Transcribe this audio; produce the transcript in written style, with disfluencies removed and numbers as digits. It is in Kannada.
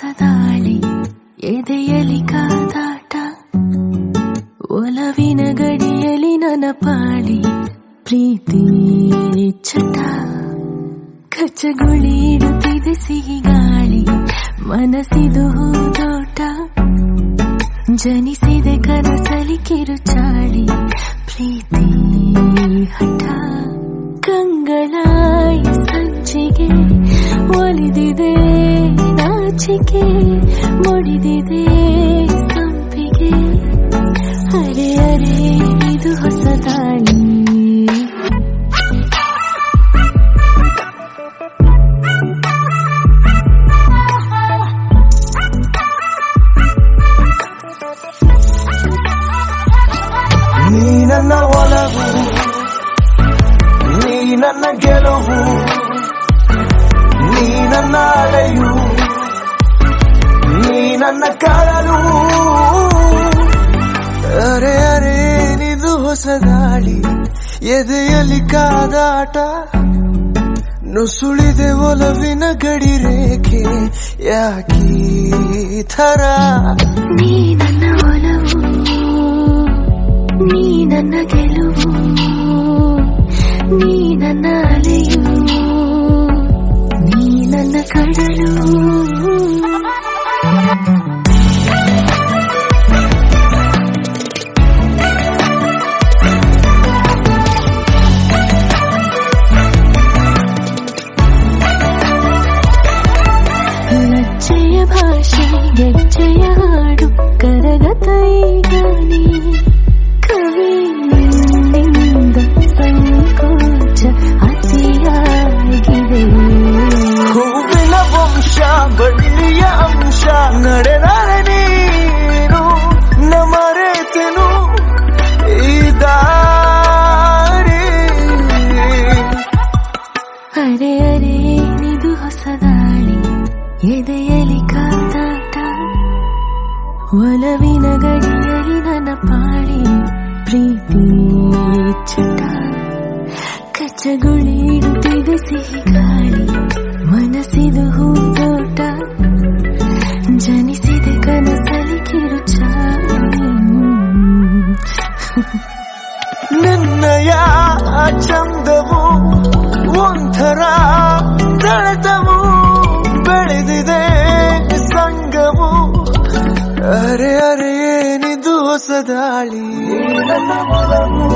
ಹೊಸದಾಳಿ ಎದೆಯಲಿ ಕಾದಾಟ ಒಲವಿನ ಗಡಿಯಲಿ ನನ್ನ ಪಾಳಿ ಪ್ರೀತಿ ಚಟ ಕಚ್ಚಗುಳಿ ಇಡುತ್ತಿದೆ ಸಿಹಿ ಗಾಳಿ ಮನಸ್ಸಿದು ಹೂದೋಟ ಜನಿಸಿದೆ ಕನಸಲಿ ಕಿರುಚಾಳಿ ಪ್ರೀತಿ ಹಠ ಕಂಗಳಾಯಿ ಸಂಚಿಗೆ ಒಲಿದಿದೆ ನಾಚಿಕೆ ಮುಡಿದಿದೆ ಸಂಪಿಗೆ ಅರೆ ಅರೆ ಇದು ಹೊಸದಾಳಿ ನೀ ನನ್ನ ಒಲವು ನೀ ನನ್ನ ಗೆಲುವು ನೀ ನನ್ನ ಅಲೆಯು ನೀ ನನ್ನ ಕಳಲು ಅರೆ ಅರೆ ನಿದು ಹೊಸದಾಳಿ ಎದೆಯಲ್ಲಿ ಕಾದಾಟ ನುಸುಳಿದೆ ಒಲವಿನ ಗಡಿ ರೇಖೆ ಯಾಕೀ ಥರ ನೀ ನನ್ನ ಒಲವು ನೀ ನನ್ನ ಗೆಲುವು ನೀ ನನ್ನ ಅಲೆಯು ನೀ ನನ್ನ ಕಡಲು ಲಜ್ಜೆಯ ಭಾಷೆ ಗೆಜ್ಜೆಯ ಹಾಡು ಕರಗತ ಈಗ ನೀ ಕವಿಯಿಂದ ಸಂಕೋಚ ಅತಿಯಾಗಿದೆ ಹೂವಿನ ವಂಶ ಬಳ್ಳಿಯ ಅಂಶ ನಡೆದರೆ ನೀನು ನಮರೆತೆನು ಈ ದಾರಿ ಅರೆ ಅರೆ ನಿದು ಹೊಸದಾಳಿ ಎದೆಯಲಿ ಕಾದಾಟ ಒಲವಿನ ಗಡಿಯಲಿ ನನ್ನ ಪಾಳಿ ಪ್ರೀತಿ ಚಟ ಕಚ್ಚಗುಳಿ ಇಡುತ್ತಿದೆ ಸಿಹಿ ಗಾಳಿ ಮನಸ್ಸಿದು ಹೂದೋಟ ಜನಿಸಿದೆ ಕನಸಲಿ ಕಿರುಚಾಳಿ ನಿನ್ನಯ ಚಂದವು ಒಂಥರ ತಳೆತವು ಬೆಳೆದಿದೆ ಸಂಗವು ಅರೆ ಅರೆ ಏನಿದು ಹೊಸದಾಳಿ ನನ್ನ ಒಲವು